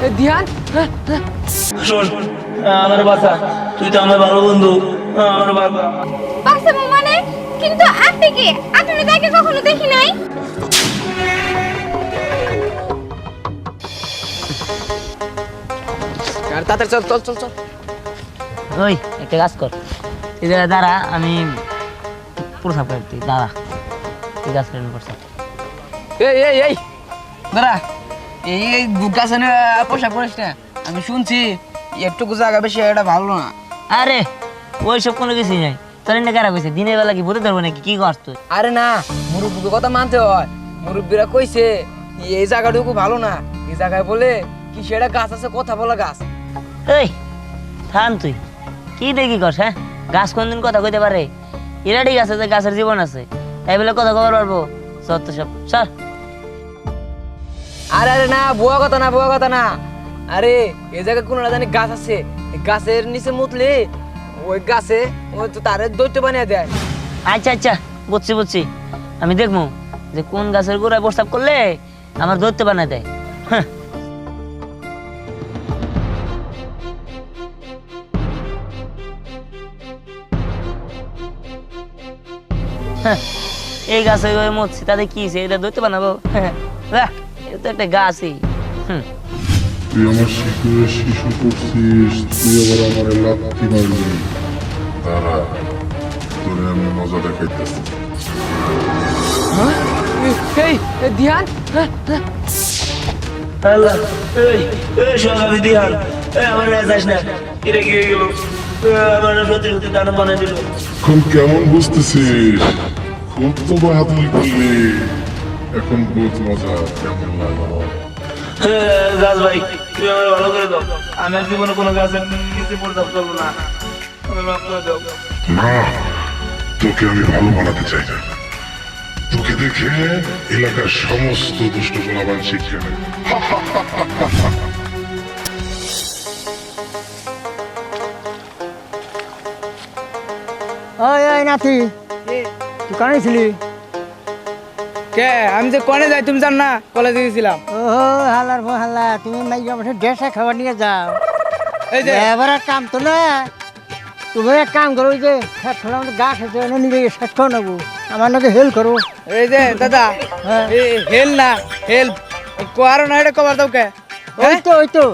ধ্যান শোন, আমার বাচ্চা, তুই তো আমার ভালো বন্ধু। আমার বাবা বাসা মানে কিন্তু আপনি কি আপনি তাকে কখনো দেখি নাই? তাড়াতাড়ি চল চল চল চল। ওই একটা কাজ কর, এদের দাঁড়া, আমি প্রসাব করতে দাঁড়া, তুই কাজ করেন প্রসাব। এই এই এই দাঁড়া, এই এই গাছে পোশাক পরিস না। আমি শুনছি একটুকু জায়গা বেশি এটা ভালো না। আরে ওইসব কোনো কিছুই নাই, তোর এনে কারা কইছে দিনের বেলা কি ভূতে ধরবো নাকি? কি করছ তুই? আরে না, মুরব্বীর কথা মানতে হয়। মুরব্বীরা কইছে এই জায়গাটুকু ভালো না, এই জায়গায় বলে কি সেটা গাছ আছে, কথা বলা গাছ। এই থাম, তুই কি দেখি করছ? হ্যাঁ, গাছ কোনদিন কথা কইতে পারে? এরা ঠিক আছে যে গাছের জীবন আছে, তাই বলে কথা কবার পারবো? সত্য সব চল। আরে আরে না, বুয়া কথা না, বুয়া কথা না। আরে এই জায়গায় কোনো না জানি গাছ আছে, এই গাছের নিচে মুতলে ওই গাছে ওই তো তারে দৈত্য বানিয়ে দেয়। আচ্ছা আচ্ছা, বুঝছি বুঝছি, আমি দেখবো যে কোন গাছের গোড়ায় প্রস্তাব করলে আমার দৈত্য বানায় দেয়। হ্যাঁ, হ্যাঁ, এই গাছে মরছি তাতে কি এটা দৈত্য বানাবো? হ্যাঁ, এটা তো একটা গাছই। হুম, তুই আমার শিশুরে শিশু করছিস, তুই আবার আমার লাথি মারবি। দাঁড়া, তোরে আমি মজা দেখাইতেছি। এই ধ্যান, আল্লাহ, এই এই শোন, আমি দিহান, আমার যাস না, এটা কি হয়ে গেল? আমার সত্যি সত্যি দানা বানিয়ে দিল। এখন কেমন বুঝতেছিস? খুব তো বাহাদুরি করলি, এখন বুঝ মজা কেমন লাগলো। গাছ ভাই, তুই আমার ভালো করে দাও। আমি আর জীবনে কোনো গাছের নিচে প্রস্তাব করবো না, আমি মাফ করে দাও। না, তোকে আমি ভালো বানাতে চাই না। তোকে দেখে এলাকার সমস্ত দুষ্ট গোলাবান শিক্ষা নেয়। ওই ওই নাতি, তুই কানে ছিলি? কে আমি যে কনে যাই তুমি জান না? কলেজে গেছিলাম। ও হালার বো হালা, তুমি মাইয়া বসে ড্রেসে খাবার নিয়ে যাও। এই যে এবার এক কাম তো না, তুমি এক কাম করো, ওই যে খেত খোলা আমাদের গাছ আছে, ওখানে নিয়ে শেষ করে নেবো, আমার নাকি হেল্প করো। এই যে দাদা, হ্যাঁ। হেল না হেল্প কোয়ারো না, এটা কবার দাও কে? ওই তো ওই তো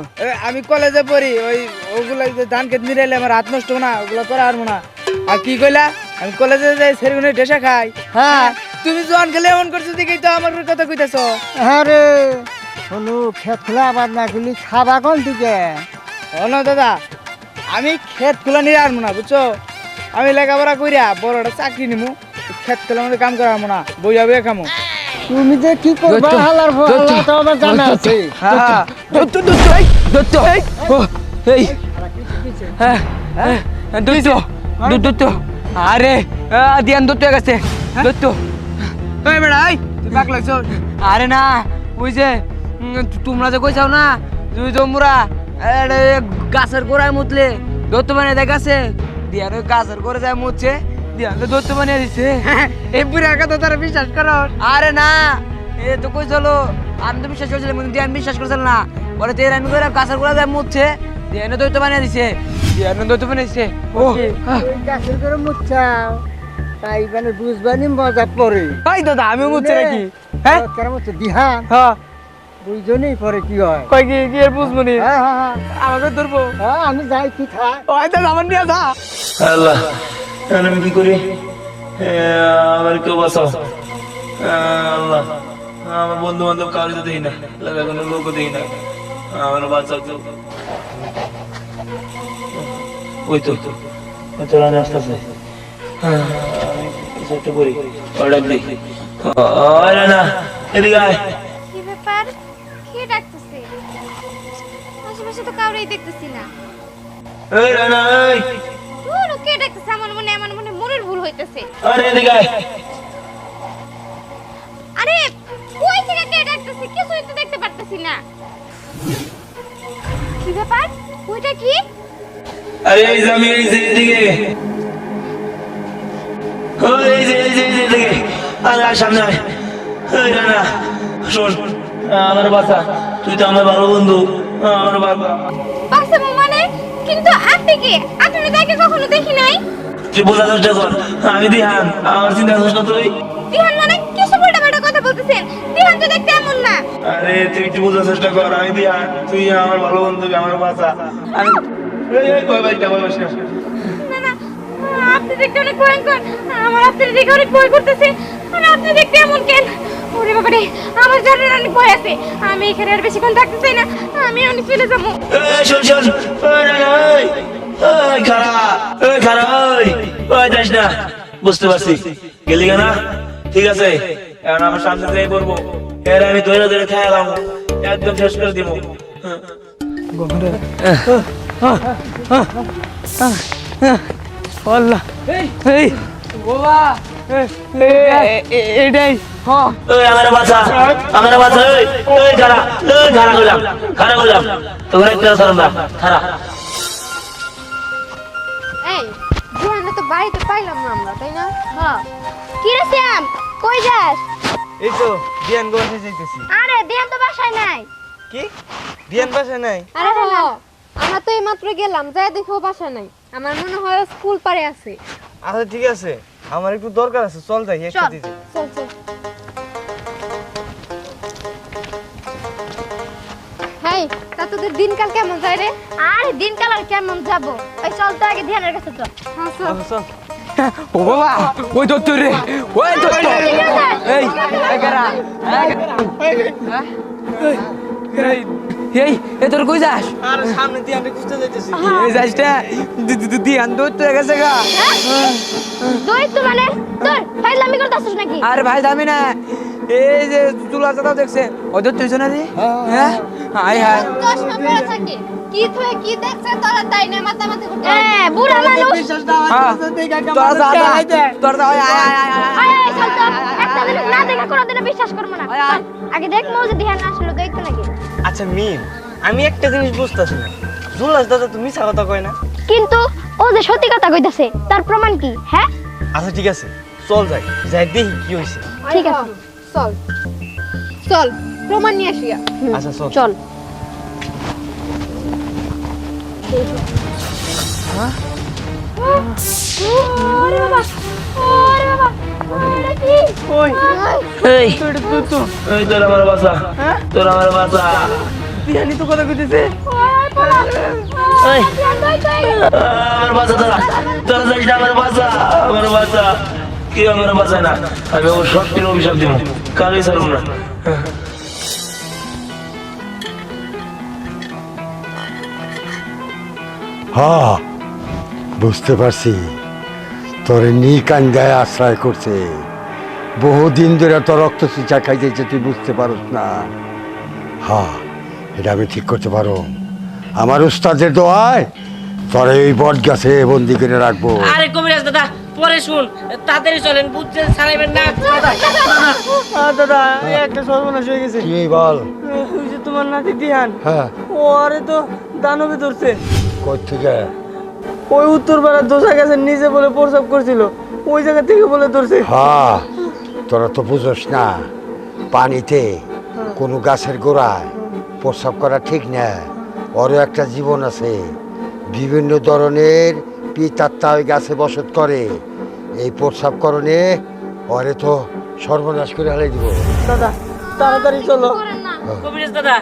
আমি কলেজে পড়ি, ওই ওগুলা যে ধান খেত নিরাইলে আমার হাত নষ্ট না, ওগুলো করা আর না। আর কি কইলা? আমি কলেজে যাই সেরগুনে ডেসা খাই। হ্যাঁ। তুমি জোয়ান খেলে এমন করছো দেখেই তো আমার কথা কইতেছো। হ্যাঁ রে, শোনো, খেত খোলা আবাদ না করলি খাবা কোন দিকে? না দাদা, আমি ক্ষেত খোলা নিয়ে আনবো না, বুঝছো? আমি লেখাপড়া কইরা বড় একটা চাকরি নিমু, ক্ষেত খোলা মধ্যে কাম করা আমো না, বইয়া বইয়া খামো। তুমি যে কি করবা হালার বো হালা, তো আমার জানা আছে। হ্যাঁ, দত্ত দত্ত এই দত্ত এই ও এই হ্যাঁ হ্যাঁ দত্ত দত্ত, আরে দিয়ান দত্ত গেছে দত্ত। এই বেড়া, এই তুই পাক লাগছ? আরে না, ওই যে তোমরা যে কইছাও না তুই তোমরা গাছের গোড়ায় মুতলে দত্ত বানিয়ে দেখাছে, দিয়ান ওই গাছের গোড়ায় যায় মুতছে, দিয়ান তো দত্ত বানিয়ে দিছে। এই বুড়া কথা তারা বিশ্বাস করো? আরে না, এ তো কই চলো, আমি তো বিশ্বাস করছিলাম কিন্তু দিয়ান বিশ্বাস করছিল না। বলে তেল আমি করে গাছের গোড়ায় যায় মুতছে, দিয়ান দত্ত বানিয়ে দিছে, দিয়ান দত্ত বানিয়েছে। ও ওই গাছের করে মুচ্ছাও, তাই মানে বুঝবানি মজা পড়ে। ভাই দাদা, আমি মুতছে নাকি? হ্যাঁ কেন হচ্ছে দিহান, হ্যাঁ বুঝজনই পরে কি হয়। কই কি কি আর বুঝবো নি? হ্যাঁ হ্যাঁ হ্যাঁ আমাকে ধরবো? হ্যাঁ, আমি যাই, কি খাই। ওই দাদা আমার নিয়ে যা। আল্লাহ, এখন আমি কি করি? আমার কেউ বাঁচাও। আল্লাহ, আমার বন্ধু বান্ধব কাউকে তো দিই না, এলাকার কোনো লোকও দিই না, আমার বাঁচাও কেউ। ওই তো ওই তো রানে আসতেছে। আমি কিছু একটা করি, অর্ডার দিই। আরে না, এদিকে আয়। কি ব্যাপার? কে ডাকতেছে? আশেপাশে তো কাউরেই দেখতেছি না। এই রানা, এই দূর, কে ডাকতেছে? আমার মনে মনের ভুল হইতেছে। আরে এদিকে আয়। আরে কই থেকে কে ডাকতেছে? কিছুই তো দেখতে পারতেছি না। কি ব্যাপার? ওইটা কি? আরে এই যে আমি, এই যে এদিকে, এই যে এদিকে, আরে আয় সামনে আয়। এই রানা, শোন, আমার বাচ্চা, তুই তো আমার ভালো বন্ধু, আমার বাবা। বাঁচাবো মানে? কিন্তু আপনি কি? আপনি তাকে কখনো দেখি নাই? তুই বোঝার চেষ্টা কর, আমি দিহান, আমার চিন্তা করিস না তুই। দিহান মানে কিছু উল্টাপাল্টা কথা বলতেছেন। দিহান তো দেখতে এমন না। আরে তুই একটু বোঝার চেষ্টা কর, আমি দিহান, তুই আমার ভালো বন্ধু, আমার বাচ্চা। ভয় পাইস না, ভয় পাইস না। না না, আপনি দেখতে অনেক ভয়ঙ্কর। আমার আপনি দেখে অনেক ভয় করতেছে। মানে আপনি দেখতে এমন কেন? ওরে বাবা রে, আমার জানের অনেক ভয় আছে। আমি এখানে আর বেশিক্ষণ থাকতে চাই না। আমি অনেক চলে যাবো। শোন শোন, খারাপ, যাস না, বুঝতে পারছি, গেলি না? ঠিক আছে, এখন আমার সামনে থেকে পড়বো, এর আমি ধরে ধরে খেয়ালাম, একদম শেষ করে দিব। আল্লাহ এই বাবা এটাই আমার বাচ্চা, খারা করলাম, তোর একটা সরম খারা। এই দিহানকে তো বাড়িতে পাইলাম না আমরা, তাই না? হ্যাঁ। কি রে শ্যাম, কই যাস? এই তো দিয়ান গো বাসায় যাইতেছি। আরে দিহান তো বাসায় নাই। কি দিয়ান বাসায় নাই? আরে আমরা তো এইমাত্র গেলাম, যাই দেখো বাসা নাই। আমার মনে হয় স্কুল পারে আছে। আচ্ছা ঠিক আছে, আমার একটু দরকার আছে, চল যাই একসাথে যাই। চল চল। হেই, তা তোদের দিনকাল কেমন যায় রে? আরে দিনকাল আর কেমন যাব? ওই চল তো আগে ধ্যানের কাছে চল। হ্যাঁ চল। চল ও বাবা, ওই দত্ত রে, ওই দত্ত। এই এগারা এই এ তোর কই যাস? আরে সামনে দিয়ে আমি খুঁজতে যাইতেছি। এই যাসটা দিয়ান দত্ত গেছে গা। দইতো মানে তোর ফাইলামি করতেছিস নাকি? আরে ভাই দামি না, এই যে চুলা চাটা দেখছে ওই দত্ত হইছে না রে? হ্যাঁ হাই হাই চশমা পরে থাকে। কি তুই কি দেখছ তোরা তাই না মাতামাতি করতে? বুড়া মানুষ। তোরা যা তোরা আয় আয় আয় আয় আয় চল তো। একটা দিন না দেখা কোনোদিন বিশ্বাস করব না। চল, আগে দেখ মৌজ ধ্যান আসলো দেখতে নাকি। আচ্ছা মিম, আমি একটা জিনিস বুঝতাছি না, জুলাস দাদা তুমি মিছা কথা কয় না? কিন্তু ও যে সত্যি কথা কইতাছে তার প্রমাণ কি? হ্যাঁ আচ্ছা ঠিক আছে, চল যাই, যাই দেখি কি হইছে। ঠিক আছে চল চল প্রমাণ নিয়ে আসিয়া। আচ্ছা চল চল। ওরে বাবা, ওরে বাবা, ওরে কি? ওই এই এই তোর আমার বাচ্চা, তোর আমার বাচ্চা। দিয়ানি তো কথা কইতেছে। ওই বাবা, ওই ধ্যান দই কই? আমার বাচ্চা, তোরা যাস না, আমার বাচ্চা, কি আমার বাচ্চা না, আমি ওর সত্যির অভিশাপ দিব, কালই ছাড়ব না। হ্যাঁ বুঝতে পারছি, তোরে নিকান্দায় আশ্রয় করছে, বহুদিন ধরে তোর রক্ত চুচা খাইতেছে, তুই বুঝতে পারস না। হ্যাঁ এটা আমি ঠিক করতে পারো, আমার উস্তাদের দোয়ায় তোরে ওই বট গাছে বন্দি করে রাখবো। আরে কবিরাজ দাদা পরে শুন, তাড়াতাড়ি চলেন, বুঝতে ছাড়াইবেন না। দাদা একটা সর্বনাশ হয়ে গেছে। কি বল? ওই যে তোমার নাতি দিহান, হ্যাঁ ওরে তো দানবে ধরছে। কই থেকে? ওই উত্তর পাড়ার দোষা গেছে, নিজে বলে প্রসাব করছিল, ওই জায়গা থেকে বলে ধরছে। হ্যাঁ তোরা তো বুঝোস না, পানিতে কোনো গাছের গোড়ায় প্রস্রাব করা ঠিক না, ওরও একটা জীবন আছে, বিভিন্ন ধরনের পিতাত্মা ওই গাছে বসত করে, এই প্রস্রাব করণে ওরে তো সর্বনাশ করে হালাই দিব। দাদা তাড়াতাড়ি চলো। করেন না। কবিরাজ দাদা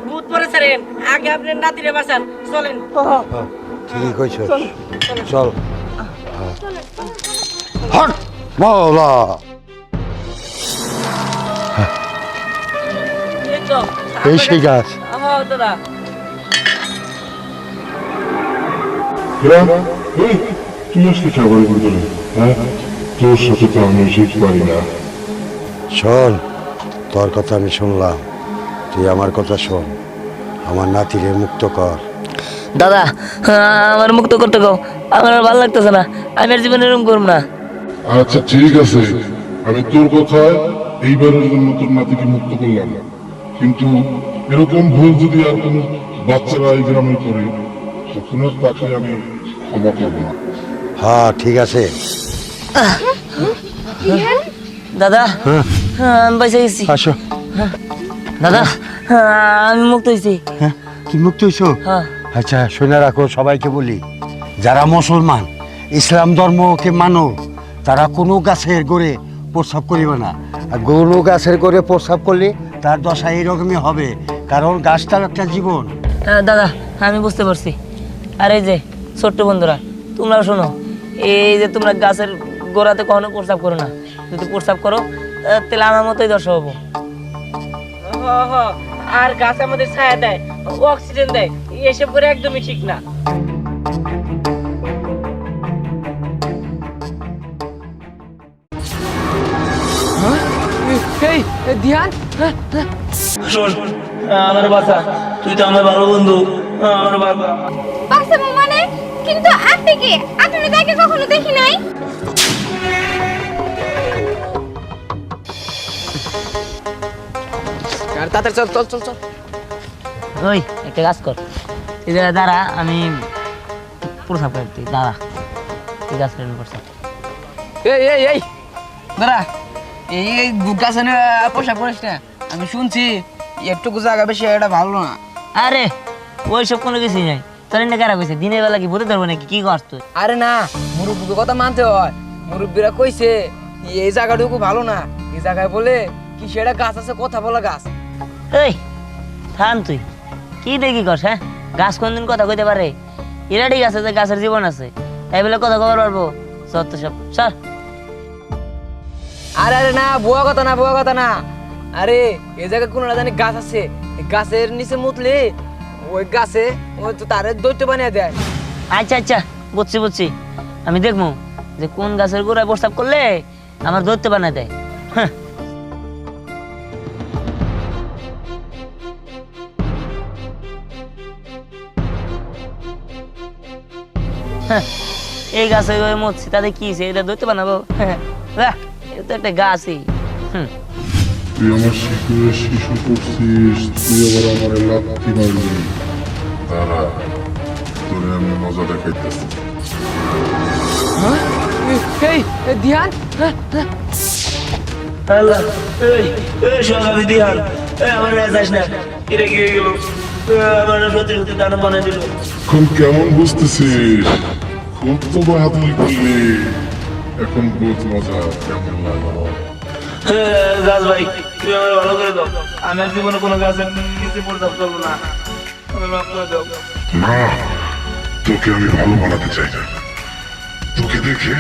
ভূত পরে ছাড়েন, আগে আপনার নাতিরে বাঁচান, চলেন। হ্যাঁ, ঠিকই কইছ, চল। হট মাওলা। এই তো এই সেই গাছ। হ্যাঁ দাদা। তুই আজকে খাবার বলতে, হ্যাঁ তোর সাথে তো আমি শিখতে পারি না। শোন, তোর কথা আমি শুনলাম, তুই আমার কথা শোন, আমার নাতিরে মুক্ত কর। দাদা আমার মুক্ত করতে গো, আমার আর ভালো লাগতেছে না, আমি আর জীবনে এরকম করব না। আচ্ছা ঠিক আছে, আমি তোর কথায় এইবারের জন্য তোর নাতিকে মুক্ত করলাম, কিন্তু এরকম ভুল যদি আর কোনো বাচ্চারা এই গ্রামে করে, তখন আর তাকে আমি ক্ষমা করবো না। হ্যাঁ ঠিক আছে। দাদা আমি পয়সা গেছি। আসো। দাদা আমি মুক্ত হয়েছি। তুমি মুক্ত হইছো? হ্যাঁ। আচ্ছা শুনে রাখো, সবাইকে বলি, যারা মুসলমান ইসলাম ধর্মকে মানো তারা কোনো গাছের গোড়ে প্রস্রাব করিবে না। আর কোনো গাছের গোড়ে প্রস্রাব করলে তার দশা এইরকমই হবে, কারণ গাছটার একটা জীবন। হ্যাঁ দাদা, আমি বুঝতে পারছি। আর এই যে ছোট্ট বন্ধুরা, তোমরাও শোনো, এই যে তোমরা গাছের গোড়াতে কখনো প্রস্রাব করো না। যদি প্রস্রাব করো তাহলে আমার মতোই দশা হবো। আর গাছ আমাদের ছায়া দেয়, অক্সিজেন দেয়, এসব করে একদমই ঠিক না। এই ধ্যান, শোন, আমার বাচ্চা, তুই তো আমার ভালো বন্ধু, আমার বাবা। বাঁচাবো মানে? কিন্তু আপনি কি? আপনি তাকে কখনো দেখি নাই। তাড়াতাড়ি চল চল চল চল। ওই একটা কাজ কর, এই যে দাঁড়া, আমি প্রস্রাব করে দিই। দাঁড়া, এই গাছ প্রেরণ করছে। এই এই এই দাঁড়া, এই এই গাছে পোশাক পরিস না। আমি শুনছি একটুকু জায়গা বেশি এটা ভালো না। আরে ওইসব কোনো কিছুই নাই। তোর এনে কারা কইছে দিনের বেলা কি ভূতে ধরবো নাকি? কি করছ তুই? আরে না, মুরব্বীর কথা মানতে হয়। মুরব্বীরা কইছে এই জায়গাটুকু ভালো না, এই জায়গায় বলে কি সেটা গাছ আছে, কথা বলা গাছ। এই থাম, তুই কি দেখি করছ? হ্যাঁ, গাছ কোনদিন কথা কইতে পারে? এরাডি গাছ আছে, গাছের জীবন আছে, তাই বলে কথা কবার পারবো? সত্য সব সর। আরে আরে না, বুয়া কথা না, বুয়া কথা না। আরে এই জায়গায় কোনো না জানি গাছ আছে, এই গাছের নিচে মুতলে ওই গাছে ওই তো তারে দৈত্য বানিয়ে দেয়। আচ্ছা আচ্ছা, বুঝছি বুঝছি, আমি দেখবো যে কোন গাছের গোড়ায় প্রস্তাব করলে আমার দৈত্য বানায় দেয়। হ্যাঁ, হ্যাঁ, এই গাছে মরছি, তাতে কি হয়েছে? এটা দৈত্য বানাবো? হ্যাঁ, এটা তো একটা গাছই। হুম, তুই আমার শিশুরে শিশু করছিস, তুই আবার আমার লাথি মারবি। তারা তোরে আমি মজা দেখাইতেছি। এই ধ্যান, আল্লাহ, এই এই শোন, আমি দিহান, আমার যাস না, এটা কি হয়ে গেল? আমার সত্যি সত্যি দানা বানিয়ে দিল। এখন কেমন বুঝতেছিস? খুব তো বাহাদুরি করলি, এখন বুঝ মজা কেমন লাগলো। গাছ ভাই, তুমি আমার ভালো করে দাও। আমি আর জীবনে কোনো গাছের নিচে প্রস্তাব করবো না, আমার মাফ করে দাও। না, তোকে আমি ভালো বানাতে চাই না। তোকে দেখে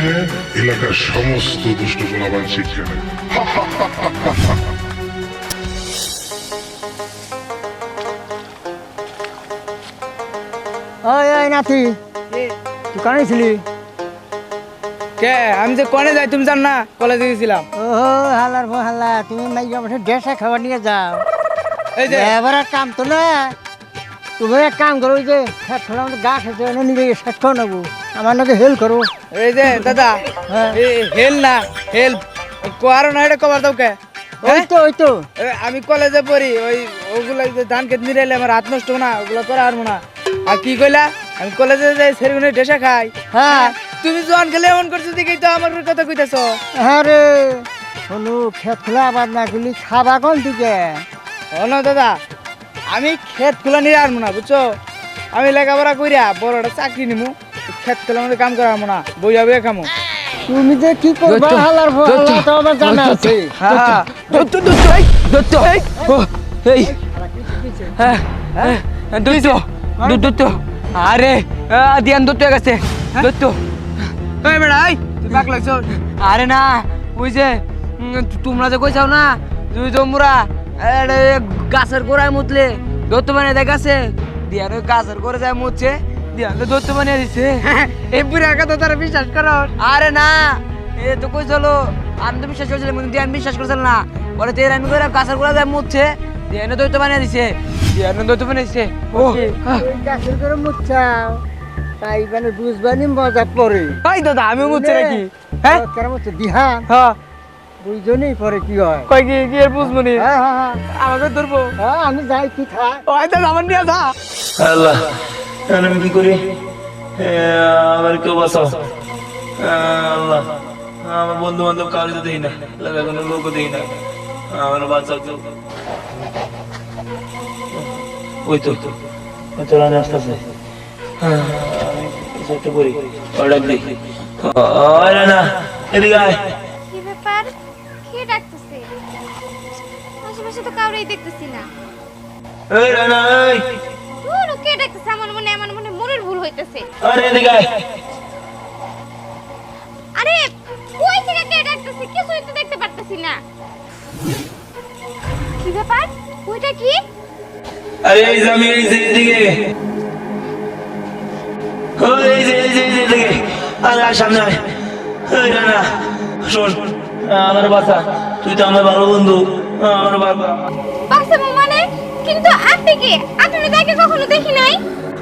এলাকার সমস্ত দুষ্ট গোলাবান শিক্ষা নেয়। ওই ওই নাতি, তুই কানে ছিলি? কে? আমি যে কনে যাই তুমি জান না, কলেজে গেছিলাম। ও হালার বো হালা, তুমি মাইয়া বসে ডেসা খাবার নিয়ে যাও। এই যে এবার আর কাম তো না, তুমি এক কাম করো, ওই যে খেত ফেলা আমাদের গা খেতে নিজে শেষ করে নেবো, আমার নাকি হেল্প করো। এই যে দাদা, হ্যাঁ। হেল না হেল্প কোয়ারো না, এটা কবার দাও কে? ওই তো ওই তো আমি কলেজে পড়ি, ওই ওগুলো যে ধান খেত নিরাইলে আমার হাত নষ্ট না, ওগুলো করা আর না। আর কি কইলা? আমি কলেজে যাই সেরগুনে ডেসা খাই। হ্যাঁ। তুমি জোয়ান খেলে এমন করছো দেখেই তো আমার কথা কইতেছো। হ্যাঁ রে, শোনো, খেত খোলা আবাদ না করলি খাবা কোন দিকে? না দাদা, আমি ক্ষেত খোলা নিয়ে আনবো না, বুঝছো? আমি লেখাপড়া কইরা বড় একটা চাকরি নিমু, ক্ষেত খোলা মধ্যে কাম করা আমো না, বইয়া বইয়া খামো। তুমি যে কি করবা হালার বো হালা, তো আমার জানা আছে। হ্যাঁ, দত্ত দত্ত এই দত্ত এই ও এই হ্যাঁ হ্যাঁ দত্ত দত্ত, আরে দিয়ান দত্ত গেছে, দত্ত। এই বেড়া, এই তুই পাক লাগছ? আরে না, ওই যে তোমরা যে কইছাও না, তুই তোমরা গাছের গোড়ায় মুতলে দত্ত বানিয়ে দেখাছে, দিয়ান ওই গাছের গোড়ায় যায় মুতছে, দিয়ান তো দত্ত বানিয়ে দিছে। এই বুড়া কথা তারা বিশ্বাস করো? আরে না, এ তো কইছিল, আমি তো বিশ্বাস করছিলাম, কিন্তু দিয়ান বিশ্বাস করছিল না। পরে তেল আমি করে গাছের গোড়ায় যায় মুতছে, দিয়ান দত্ত বানিয়ে দিছে, দিয়ান দত্ত বানিয়েছে। ও ওই গাছের করে মুচ্ছাও, তাই মানে বুঝবানি মজা পড়ে। ভাই দাদা, আমি মুতছে নাকি? হ্যাঁ কেন হচ্ছে দিহান, হ্যাঁ, বুঝজনই পরে কি হয়। কই কি কি আর বুঝবো নি? হ্যাঁ হ্যাঁ হ্যাঁ আমাকে ধরবো? হ্যাঁ, আমি যাই কি খাই। ওই দাদা, আমার নিয়ে যা। আল্লাহ, এখন আমি কি করি? আমার কেউ বাঁচাও। আল্লাহ, আমার বন্ধু বান্ধব কাউকে তো দেই না, এলাকায় কোনো লোকও দেই না, আমার বাঁচাও কেউ। ওই তো চলানো আসতেছে। আমি কিছু একটা করি, অর্ডার দিই। না এদিকে আয়। কি ব্যাপার? কে ডাকতেছে? আশেপাশে তো কাউরেই দেখতেছি না। এই রানা, এই দূর, কে ডাকতেছে? আমার মনে মনের ভুল হইতেছে। আরে এদিকে আয়। আরে কই থেকে কে ডাকতেছে? কিছুই তো দেখতে পারতেছি না। কি ব্যাপার? ওইটা কি? আরে এই যে আমি, এই যে এদিকে, এই যে এদিকে, আরে আয় সামনে আয়। এই রানা শোন, আমার বাচ্চা, তুই তো আমার ভালো বন্ধু, আমার বাবা। বাসা মানে? কিন্তু আপনি কে? আপনি তাকে কখনো দেখি নাই।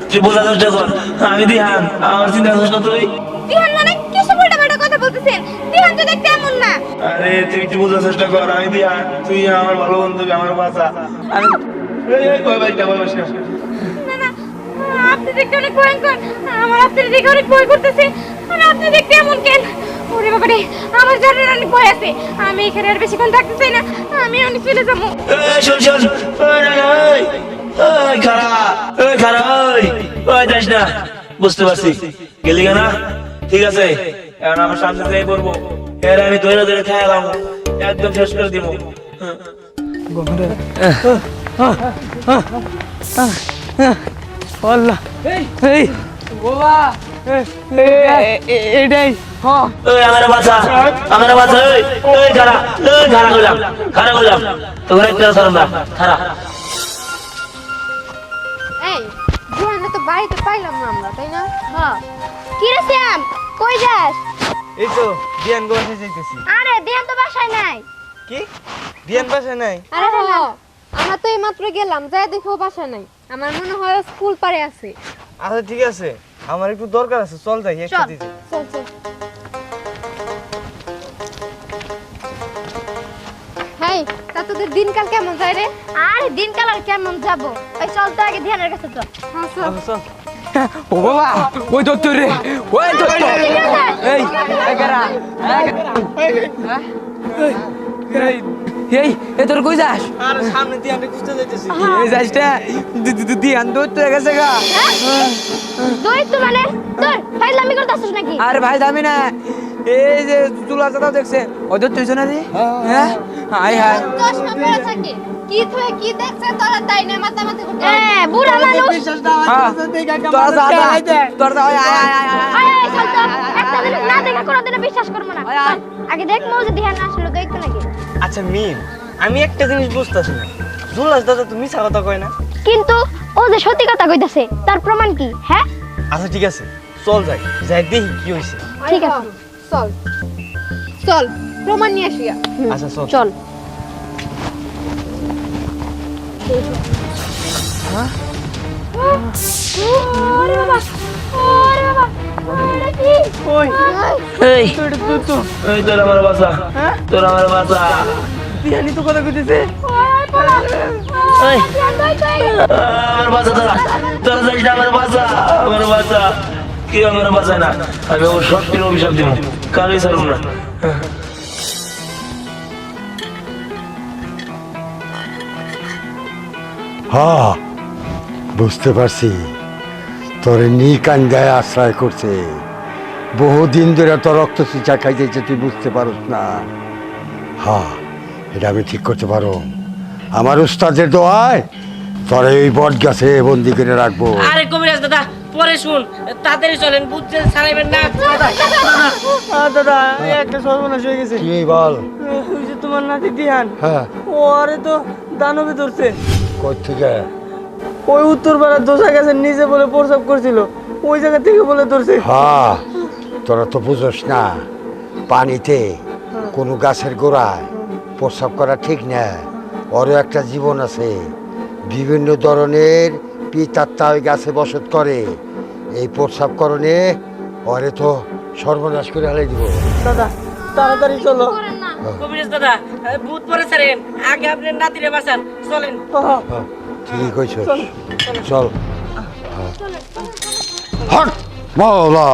তুই বোঝার চেষ্টা কর, আমি দিহান, আমার চিন্তা করিস না তুই। দিহান মানে কিছু উল্টাপাল্টা কথা বলতেছেন? দিহান তো দেখতে এমন না। আরে তুই একটু বোঝার চেষ্টা কর, আমি দিহান, তুই আমার ভালো বন্ধু, আমার বাচ্চা। আমি ভয় পাইস না। না না, আপনি দেখতে অনেক ভয়ঙ্কর। আমার আপনি দেখে অনেক ভয় করতেছে। আর আপনি দেখতে এমন কেন? ওরে বাবা রে, আমার জানের অনেক ভয় আছে। আমি এখানে আর বেশিক্ষণ থাকতে চাই না। আমি অনেক চলে যাবো। শোন, খারাপ, যাস না। বুঝতে পারছি, গেলি না? ঠিক আছে, এখন আমার সামনে থেকে পড়বো, এর আমি ধরে খেয়ালাম, একদম শেষ করে দিব। আল্লাহ, এই বাবা, এটাই আমার বাচ্চা, খারা করলাম, তোর একটা সরম না, খারা। এই দিহানকে তো বাড়িতে পাইলাম না আমরা, তাই না? হ্যাঁ। কি রে শ্যাম, কই যাস? এই তো দিয়ান গো বাসায় যাইতেছি। আরে দিহান তো বাসায় নাই। কি দিয়ান বাসায় নাই? আরে আমরা তো এইমাত্র গেলাম, যাই দেখো বাসা নাই। আমার মনে হয় স্কুল পারে আছে। আচ্ছা ঠিক আছে, আমার একটু দরকার আছে, চল যাই একসাথে যাই। চল। হেই, তা তোদের দিনকাল কেমন যায় রে? আরে দিনকাল আর কেমন যাব? এই চল তো আগে ধ্যানের কাছে চল। হ্যাঁ চল। চল। ও বাবা, ওই দত্ত রে, ওই দত্ত। এই এগারা, এই তোর কই যাস? আরে সামনে দিয়ে আমি খুঁজতে যাইতেছি। এই যাসটা দিয়ান দত্ত গেছে গা। দইতো মানে তোর ফাইলামি করতেছিস নাকি? আরে ভাই দামি না, এই যে চুলা চাটা দেখছে ওই দত্ত হইছে না রে? হ্যাঁ হাই হাই, চশমা পরে থাকে, কি তুই কি দেখছ তোরা তাই না মাতামাতি করতে? বুড়া মানুষ। তোরা যা, তোরা আয় আয় চল তো, একটা দিন না দেখা কোনোদিন বিশ্বাস করব না। আগে দেখ মৌজ ধ্যান আসলো দেখতে নাকি? আচ্ছা মিম, আমি একটা জিনিস বুঝতাছি না, জুলাস দাদা তুমি মিছা কথা কয় না? কিন্তু ও যে সত্যি কথা কইতাছে, তার প্রমাণ কি? হ্যাঁ আচ্ছা ঠিক আছে, চল যাই দেখি কি হইছে। ঠিক আছে, চল প্রমাণ নিয়ে আসি। আচ্ছা চল। চল। ওরে বাবা, ওরে কি? ওই এই এই তোর আমার বাচ্চা, তোর আমার বাচ্চা। দিয়ানি তো কথা কইতেছে। ওই আমার বাচ্চা, তোরা যাইস না, আমার বাচ্চা, কি আমার বাচ্চা না, আমি ওর সত্যির অভিশাপ দিব, কারোই ছাড়ব না। হ্যাঁ বুঝতে পারছি, তোরে নিকান্দায় আশ্রয় করছে, বহুদিন ধরে তোর রক্ত চুচা খাইতেছে, তুই বুঝতে পারস না। হ্যাঁ এটা আমি ঠিক করতে পারো, আমার উস্তাদের দোয়ায় তোরে ওই বট গাছে বন্দি করে রাখবো। আরে কবিরাজ দাদা, পরে শুন, তাড়াতাড়ি চলেন, বুঝতে ছাড়াইবেন না। দাদা একটা সর্বনাশ হয়ে গেছে। কি বল? ওই যে তোমার নাতি দিহান, হ্যাঁ ওরে তো দানবে ধরছে। কই থেকে? ওই উত্তর পাড়ার দোষা গেছে, নিজে বলে প্রসাব করছিল, ওই জায়গা থেকে বলে ধরছে। হ্যাঁ তোরা তো বুঝোস না, পানিতে কোনো গাছের গোড়ায় প্রস্রাব করা ঠিক না, ওরও একটা জীবন আছে, বিভিন্ন ধরনের পিতাত্মা ওই গাছে বসত করে, এই প্রস্রাব করণে ওরে তো সর্বনাশ করে হালাই দিব। দাদা তাড়াতাড়ি চলো। কবিরাজ দাদা, ভূত পরে ছাড়েন, আগে আপনার নাতিরে বাঁচান, চলেন। হ্যাঁ, ঠিকই কইছ, চল। হট মাওলা।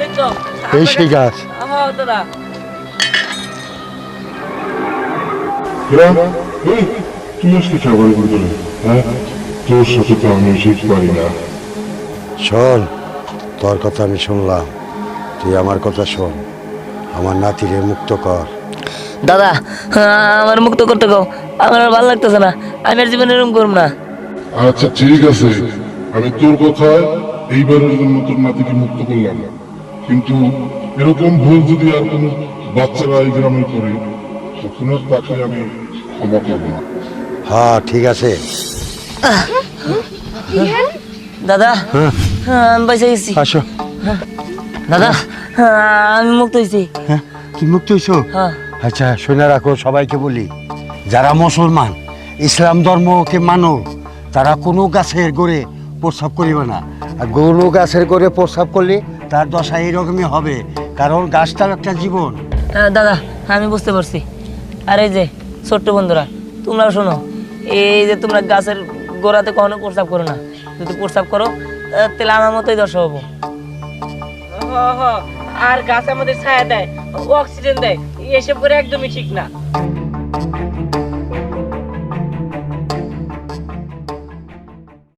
এই তো এই সেই গাছ। হ্যাঁ দাদা। তুই আজকে খাবার ভিতরে, হ্যাঁ? তোর সাথে তো আমি ঠিক পারি না। শোন, তোর কথা আমি শুনলাম, তুই আমার কথা শোন, আমার নাতিরে মুক্ত কর। দাদা, আমার মুক্ত করতে কও, আমার আর ভালো লাগতেছে না, আমি আর জীবনে এরকম করব না। আচ্ছা ঠিক আছে, আমি তোর কথায় এইবারের জন্য তোর নাতিকে মুক্ত করলাম, কিন্তু এরকম ভুল যদি আর কোনো বাচ্চারা এই গ্রামে করে, তখন আর তাকে আমি ক্ষমা করবো না। হ্যাঁ ঠিক আছে। দাদা, আমি বেঁচে গেছি। আসো। দাদা, আমি মুক্ত হয়েছি। হ্যাঁ, তুই মুক্ত হইছো? হ্যাঁ। আচ্ছা শুনে রাখো, সবাইকে বলি, যারা মুসলমান ইসলাম ধর্মকে মানো, তারা কোনো গাছের গোড়ে প্রস্রাব করিবে না। আর কোনো গাছের গোড়ে প্রস্রাব করলে তার দশা এইরকমই হবে, কারণ গাছটার একটা জীবন। দাদা, আমি বুঝতে পারছি। আর এই যে ছোট্ট বন্ধুরা, তোমরা শোনো, এই যে তোমরা গাছের গোড়াতে কখনো প্রস্রাব করো না। যদি প্রস্রাব করো তাহলে আমার মতোই দশা হবো। আর গাছ আমাদের ছায়া দেয়, অক্সিজেন দেয়, এসব করে একদমই ঠিক না।